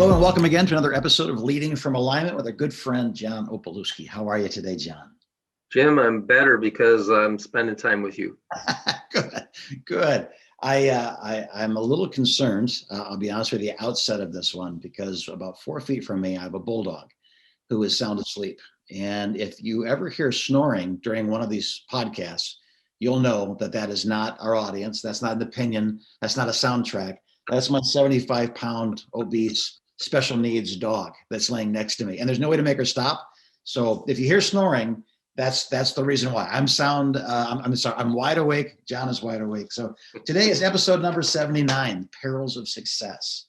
Hello and welcome again to another episode of Leading from Alignment with our good friend, John Opalewski. How are you today, John? Jim, I'm better because I'm spending time with you. Good. I'm a little concerned, I'll be honest with you, outset of this one, because about 4 feet from me, I have a bulldog who is sound asleep. And if you ever hear snoring during one of these podcasts, you'll know that that is not our audience. That's not an opinion. That's not a soundtrack. That's my 75-pound obese special needs dog that's laying next to me. And there's no way to make her stop. So if you hear snoring, that's the reason why. I'm sound. I'm sorry. I'm wide awake. John is wide awake. So today is episode number 79, Perils of Success.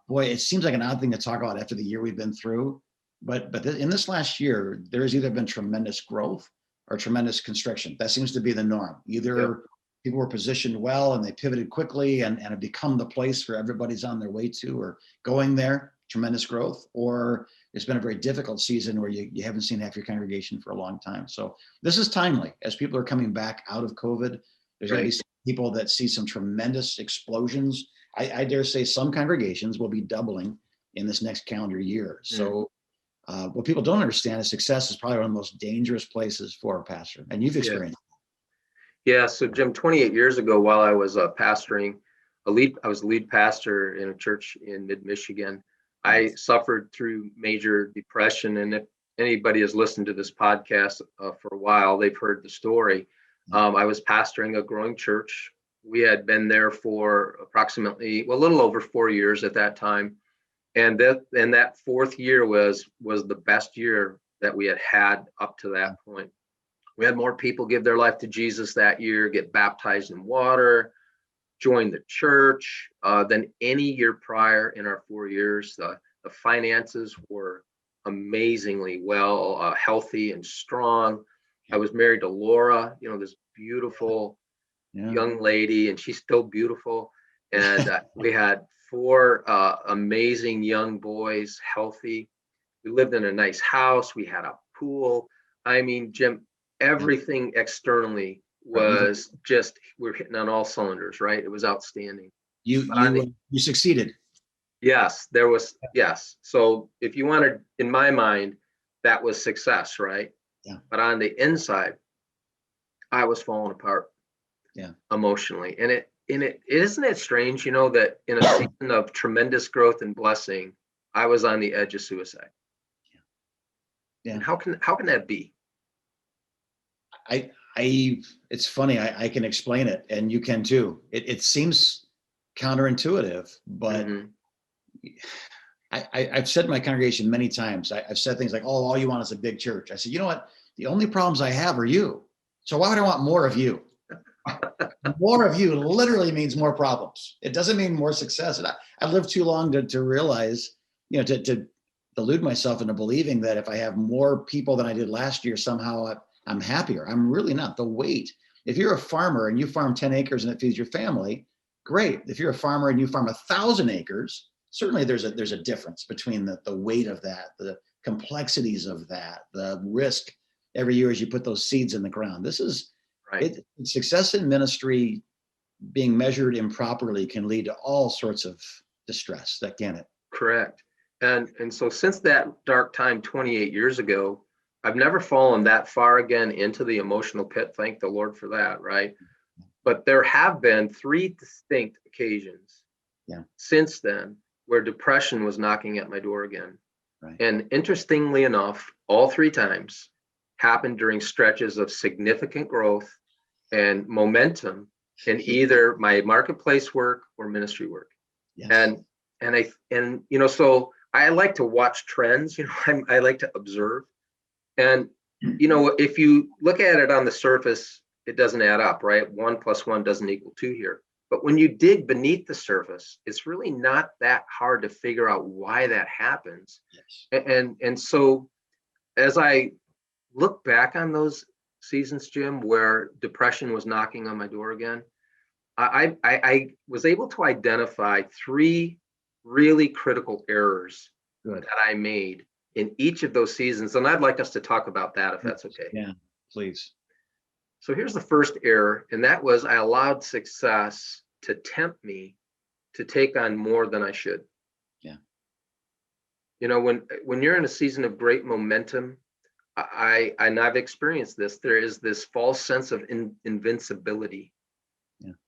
Boy, it seems like an odd thing to talk about after the year we've been through. But in this last year, there has either been tremendous growth or tremendous constriction. That seems to be the norm. Either people were positioned well and they pivoted quickly and have become the place where everybody's on their way to or going there, tremendous growth, or it's been a very difficult season where you haven't seen half your congregation for a long time. So this is timely as people are coming back out of COVID. There's going to be some people that see some tremendous explosions. I dare say some congregations will be doubling in this next calendar year. So what people don't understand is success is probably one of the most dangerous places for a pastor, and you've experienced. Yeah. So Jim, 28 years ago, while I was pastoring I was lead pastor in a church in mid-Michigan. I suffered through major depression, and if anybody has listened to this podcast for a while, they've heard the story. I was pastoring a growing church. We had been there for approximately, a little over 4 years at that time. And that fourth year was the best year that we had up to that point. We had more people give their life to Jesus that year, get baptized in water, join the church than any year prior in our 4 years. The finances were amazingly well, healthy and strong. I was married to Laura, this beautiful young lady, and she's still beautiful. And we had 4 amazing young boys, healthy. We lived in a nice house. We had a pool. I mean, Jim, everything externally was just, we're hitting on all cylinders, right? It was outstanding. You succeeded. Yes, there was. Yes. So if you wanted, in my mind, that was success, right? Yeah. But on the inside, I was falling apart. Yeah. Emotionally. And it isn't it strange, that in a season of tremendous growth and blessing, I was on the edge of suicide. Yeah. And how can that be? It's funny. I can explain it, and you can too. It seems counterintuitive, but I've said to my congregation many times, I've said things like, "Oh, all you want is a big church." I said, "You know what? The only problems I have are you. So why would I want more of you?" More of you literally means more problems. It doesn't mean more success. And I lived too long to realize, to delude myself into believing that if I have more people than I did last year, somehow I'm happier. I'm really not. The weight. If you're a farmer and you farm 10 acres and it feeds your family, great. If you're a farmer and you farm 1,000 acres, certainly there's a difference between the weight of that, the complexities of that, the risk every year as you put those seeds in the ground. This is right. Success in ministry being measured improperly can lead to all sorts of distress, can it? Correct. And so since that dark time 28 years ago, I've never fallen that far again into the emotional pit. Thank the Lord for that, right? But there have been 3 distinct occasions since then where depression was knocking at my door again. Right. And interestingly enough, all 3 times happened during stretches of significant growth and momentum in either my marketplace work or ministry work. Yes. So I like to watch trends, I like to observe. And, if you look at it on the surface, it doesn't add up, right? 1 + 1 doesn't equal 2 here. But when you dig beneath the surface, it's really not that hard to figure out why that happens. Yes. And so as I look back on those seasons, Jim, where depression was knocking on my door again, I was able to identify 3 really critical errors that I made in each of those seasons. And I'd like us to talk about that, if that's okay. Yeah, please. So here's the first error, and that was I allowed success to tempt me to take on more than I should. Yeah. when you're in a season of great momentum, and I've experienced this, there is this false sense of invincibility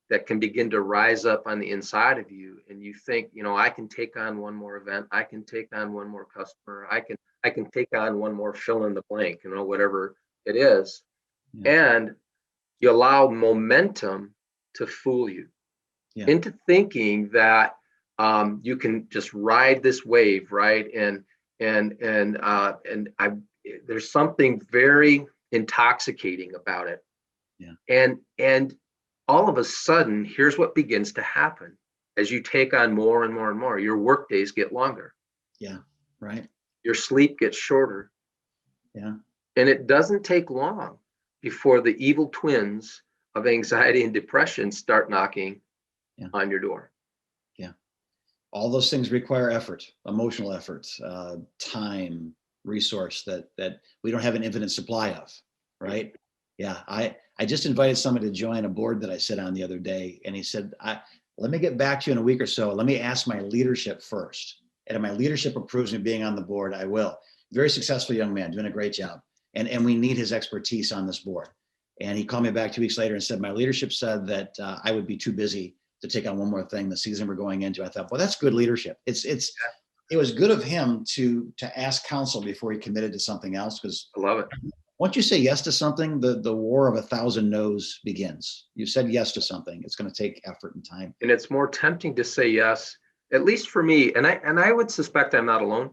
that can begin to rise up on the inside of you, and you think, I can take on one more event, I can take on one more customer, I can take on one more fill in the blank, whatever it is. And you allow momentum to fool you into thinking that you can just ride this wave, right? And there's something very intoxicating about it. And all of a sudden, here's what begins to happen as you take on more and more and more. Your work days get longer. Yeah, right. Your sleep gets shorter. Yeah. And it doesn't take long before the evil twins of anxiety and depression start knocking on your door. Yeah. All those things require effort, emotional effort, time, resource that we don't have an infinite supply of, right? Yeah. I just invited somebody to join a board that I sit on the other day, and he said, let me get back to you in a week or so. Let me ask my leadership first. And if my leadership approves me being on the board, I will. Very successful young man, doing a great job. And we need his expertise on this board. And he called me back 2 weeks later and said, my leadership said that I would be too busy to take on one more thing the season we're going into. I thought, well, that's good leadership. It was good of him to ask counsel before he committed to something else, because I love it. Once you say yes to something, the war of 1,000 no's begins. You said yes to something. It's going to take effort and time. And it's more tempting to say yes, at least for me. And I would suspect I'm not alone.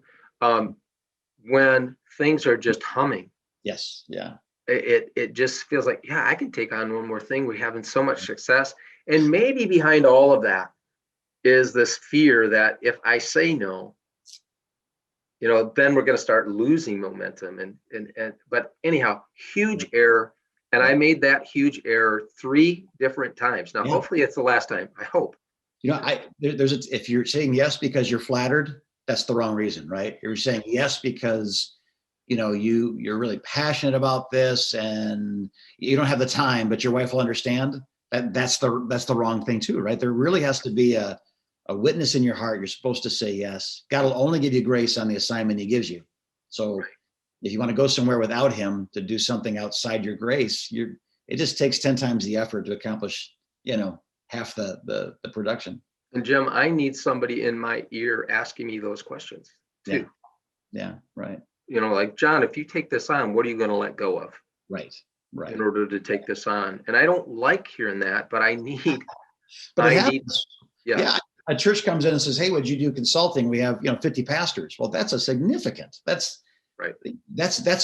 When things are just humming. Yes. Yeah. It just feels like, I can take on one more thing. We're having so much success. And maybe behind all of that is this fear that if I say no, then we're going to start losing momentum. But anyhow, huge error. And I made that huge error 3 different times. Now, hopefully it's the last time. I hope. If you're saying yes because you're flattered, that's the wrong reason, right? You're saying yes because you're really passionate about this and you don't have the time, but your wife will understand. That's the wrong thing too, right? There really has to be a witness in your heart. You're supposed to say yes. God will only give you grace on the assignment he gives you. So if you want to go somewhere without him to do something outside your grace, it just takes 10 times the effort to accomplish, half the production. And Jim, I need somebody in my ear asking me those questions too. Yeah. Right. Like, John, if you take this on, what are you going to let go of? Right. In order to take this on. And I don't like hearing that, but I need. But it happens. Yeah. A church comes in and says, hey, would you do consulting? We have, 50 pastors. Well, that's that's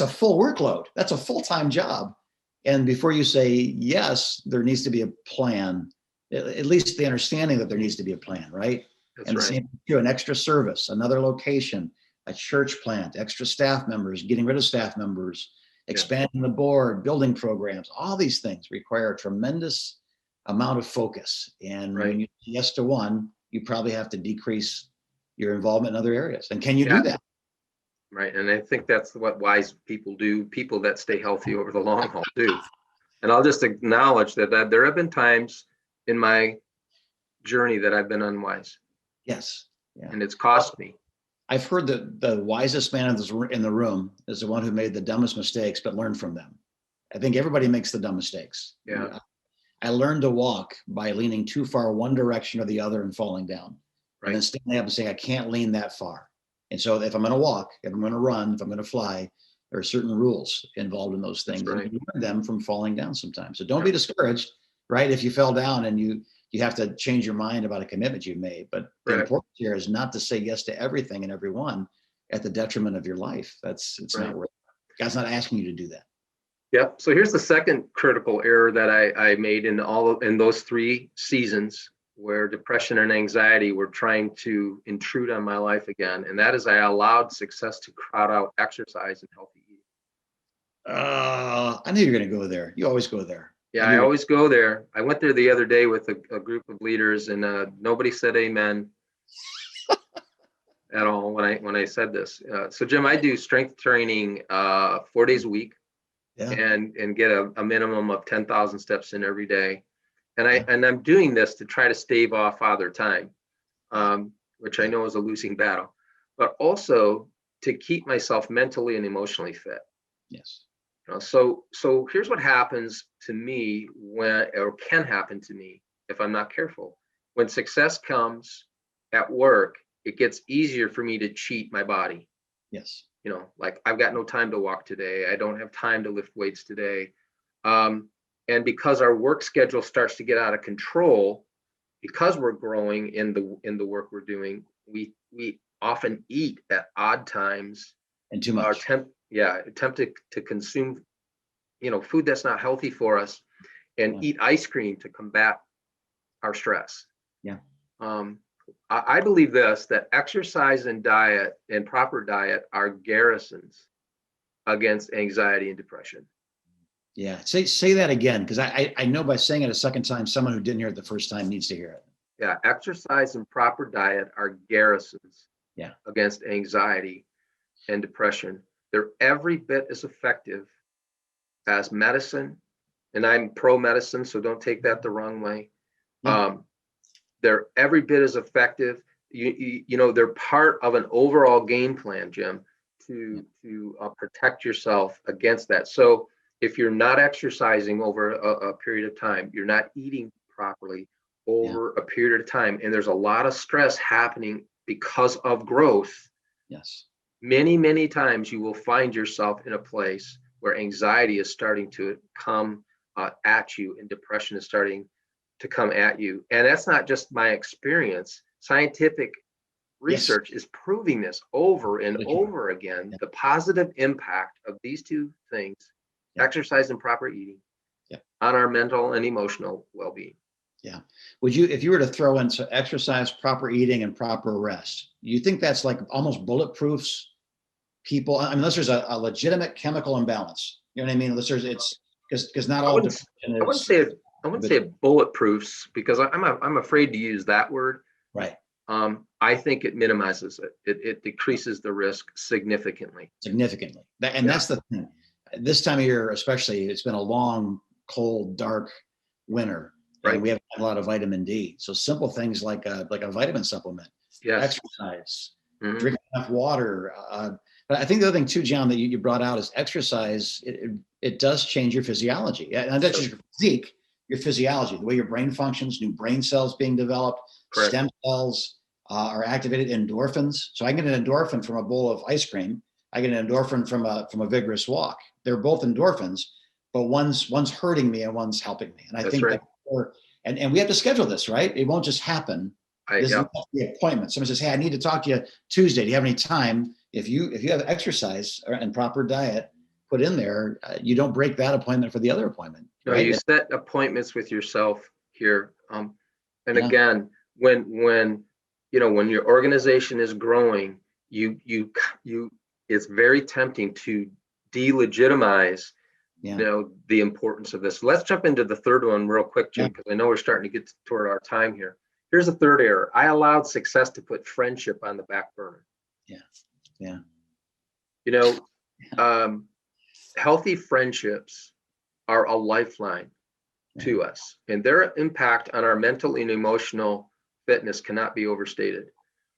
a full workload. That's a full-time job. And before you say yes, there needs to be a plan, at least the understanding that there needs to be a plan, right? That's and right. The same thing, an extra service, another location, a church plant, extra staff members, getting rid of staff members, expanding the board, building programs. All these things require a tremendous amount of focus. And when you say yes to one, you probably have to decrease your involvement in other areas. And can you do that? Right. And I think that's what wise people do. People that stay healthy over the long haul do. And I'll just acknowledge that there have been times in my journey that I've been unwise. Yes. Yeah. And it's cost me. I've heard that the wisest man in the room is the one who made the dumbest mistakes, but learned from them. I think everybody makes the dumb mistakes. Yeah. I learned to walk by leaning too far one direction or the other and falling down. And then standing up and saying, I can't lean that far. And so if I'm going to walk, if I'm going to run, if I'm going to fly, there are certain rules involved in those things. And you learn them from falling down sometimes. So don't be discouraged, right? If you fell down and you have to change your mind about a commitment you've made. But the importance here is not to say yes to everything and everyone at the detriment of your life. It's not worth it. God's not asking you to do that. Yep. So here's the second critical error that I made in those 3 seasons where depression and anxiety were trying to intrude on my life again. And that is I allowed success to crowd out exercise and healthy eating. I knew you were going to go there. You always go there. Yeah, I always go there. I went there the other day with a group of leaders, and nobody said amen at all when I said this. So Jim, I do strength training 4 days a week. And get a minimum of 10,000 steps in every day. And I'm doing this to try to stave off Father Time, which I know is a losing battle. but also to keep myself mentally and emotionally fit. Yes. So here's what happens to me or can happen to me if I'm not careful. When success comes at work, it gets easier for me to cheat my body. Yes. Like I've got no time to walk today. I don't have time to lift weights today. And because our work schedule starts to get out of control, because we're growing in the work we're doing, we often eat at odd times. And too much. Attempt to consume, food that's not healthy for us, and eat ice cream to combat our stress. Yeah. I believe that exercise and diet and proper diet are garrisons against anxiety and depression. Yeah. Say that again, because I know by saying it a second time, someone who didn't hear it the first time needs to hear it. Yeah, exercise and proper diet are garrisons against anxiety and depression. They're every bit as effective as medicine, and I'm pro medicine, so don't take that the wrong way. Yeah. They're every bit as effective. They're part of an overall game plan, Jim, to protect yourself against that. So if you're not exercising over a period of time, you're not eating properly over a period of time, and there's a lot of stress happening because of growth. Yes. Many, many times you will find yourself in a place where anxiety is starting to come at you, and depression is starting to come at you. And that's not just my experience. Scientific research is proving this over and over again, the positive impact of these two things, exercise and proper eating, on our mental and emotional well-being. Yeah. If you were to throw in exercise, proper eating, and proper rest, you think that's like almost bulletproofs people? I mean, unless there's a legitimate chemical imbalance, you know what I mean? Unless it's because not all. I wouldn't say bulletproofs, because I'm afraid to use that word. Right. I think it minimizes it. It decreases the risk significantly. That's the thing. This time of year, especially, it's been a long, cold, dark winter. Right. And we haven't had a lot of vitamin D. So simple things like a vitamin supplement, exercise, drinking enough water. But I think the other thing too, John, that you brought out is exercise. It does change your physiology. And that's just your physique, your physiology, the way your brain functions, new brain cells being developed, stem cells are activated, endorphins. So I get an endorphin from a bowl of ice cream. I get an endorphin from a vigorous walk. They're both endorphins, but one's hurting me and one's helping me. And I think and we have to schedule this, right? It won't just happen. This is the appointment. Someone says, "Hey, I need to talk to you Tuesday. Do you have any time?" If you have exercise and proper diet put in there, you don't break that appointment for the other appointment. No, you set appointments with yourself here. Again, when your organization is growing, it's very tempting to delegitimize the importance of this. Let's jump into the third one real quick, Jim, because I know we're starting to get toward our time here. Here's the third error. I allowed success to put friendship on the back burner. Healthy friendships are a lifeline to us, and their impact on our mental and emotional fitness cannot be overstated.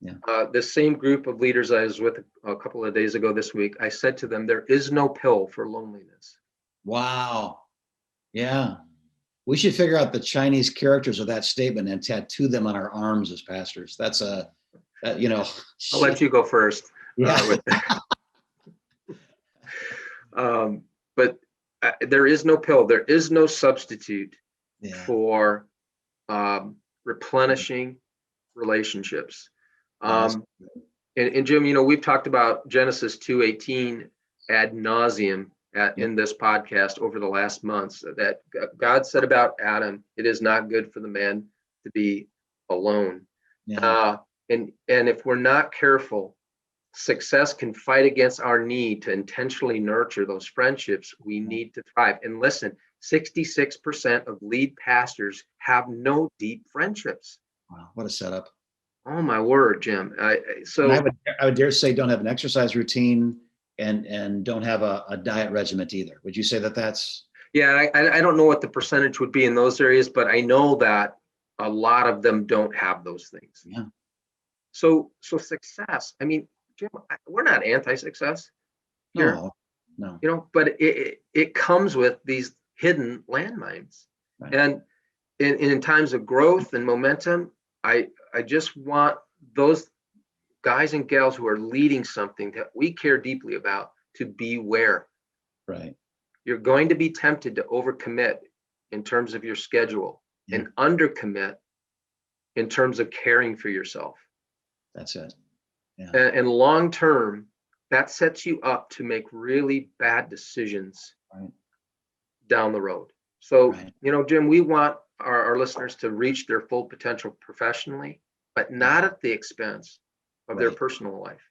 The same group of leaders I was with a couple of days ago this week, I said to them, there is no pill for loneliness. Wow. Yeah. We should figure out the Chinese characters of that statement and tattoo them on our arms as pastors. That's I'll let you go first. Yeah. But there is no pill. There is no substitute for replenishing relationships. And Jim, we've talked about Genesis 2:18 ad nauseum in this podcast over the last months, that God said about Adam, it is not good for the man to be alone. And if we're not careful, success can fight against our need to intentionally nurture those friendships we need to thrive. And listen, 66% of lead pastors have no deep friendships. Wow, what a setup. Oh my word, Jim. I would dare say don't have an exercise routine and don't have a diet regimen either. Would you say that's? Yeah, I don't know what the percentage would be in those areas, but I know that a lot of them don't have those things. Yeah. So success, Jim, we're not anti-success here, No. but it comes with these hidden landmines. Right. And in times of growth and momentum, I just want those guys and gals who are leading something that we care deeply about to beware. Right. You're going to be tempted to overcommit in terms of your schedule and undercommit in terms of caring for yourself. That's it. Yeah. And long term, that sets you up to make really bad decisions down the road. So, Jim, we want our listeners to reach their full potential professionally, but not at the expense of their personal life.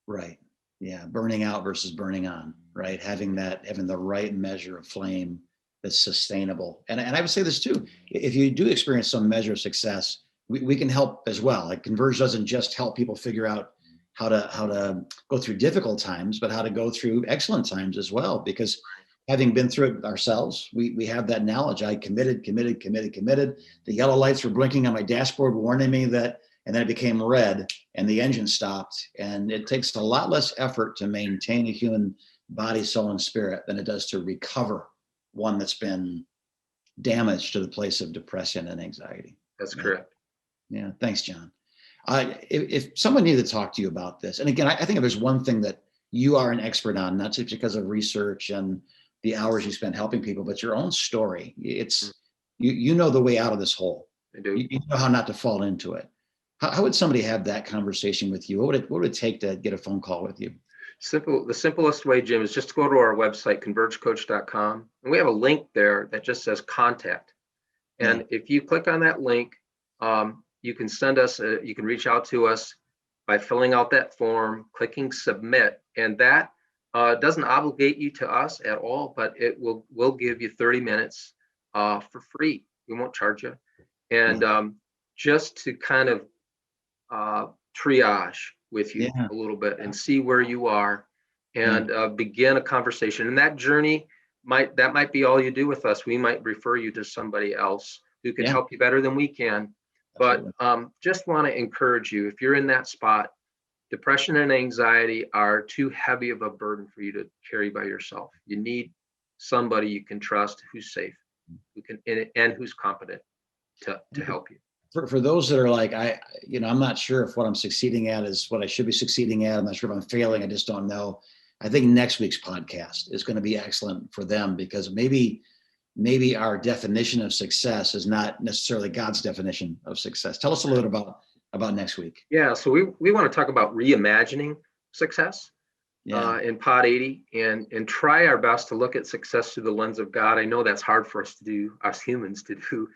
Right. Yeah. Burning out versus burning on, right? Having the right measure of flame that's sustainable. And I would say this too, if you do experience some measure of success, we can help as well. Like Converge doesn't just help people figure out how to go through difficult times, but how to go through excellent times as well. Because having been through it ourselves, we have that knowledge. I committed. The yellow lights were blinking on my dashboard, warning me that, and then it became red and the engine stopped. And it takes a lot less effort to maintain a human body, soul, and spirit than it does to recover one that's been damaged to the place of depression and anxiety. That's correct. Yeah. Thanks, John. If someone needed to talk to you about this, and again, I think if there's one thing that you are an expert on, not just because of research and the hours you spend helping people, but your own story. It's you know the way out of this hole. I do. You know how not to fall into it. How would somebody have that conversation with you? What would it take to get a phone call with you? The simplest way, Jim, is just to go to our website, convergecoach.com, and we have a link there that just says contact. And if you click on that link, you can you can reach out to us by filling out that form, clicking submit, and that doesn't obligate you to us at all, but it will give you 30 minutes for free. We won't charge you. And just to kind of triage with you a little bit and see where you are and begin a conversation. And that journey might be all you do with us. We might refer you to somebody else who can help you better than we can. But just want to encourage you, if you're in that spot, depression and anxiety are too heavy of a burden for you to carry by yourself. You need somebody you can trust, who's safe, who can and who's competent to help you. For those that are like, I'm not sure if what I'm succeeding at is what I should be succeeding at. I'm not sure if I'm failing. I just don't know. I think next week's podcast is going to be excellent for them, because maybe our definition of success is not necessarily God's definition of success. Tell us a little bit about next week. Yeah, so we want to talk about reimagining success in Pod 80 and try our best to look at success through the lens of God. I know that's hard for us to do, us humans to do,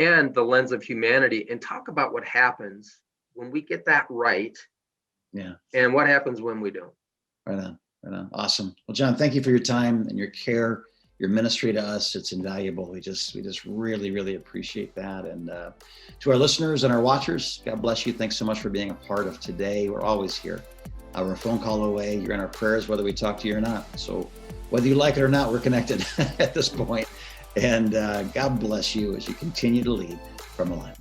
and the lens of humanity, and talk about what happens when we get that right. Yeah. And what happens when we don't. Right on. Awesome. Well, John, thank you for your time and your care, your ministry to us. It's invaluable. We just really, really appreciate that. And to our listeners and our watchers, God bless you. Thanks so much for being a part of today. We're always here. We're a phone call away. You're in our prayers, whether we talk to you or not. So whether you like it or not, we're connected at this point. And God bless you as you continue to lead from alignment.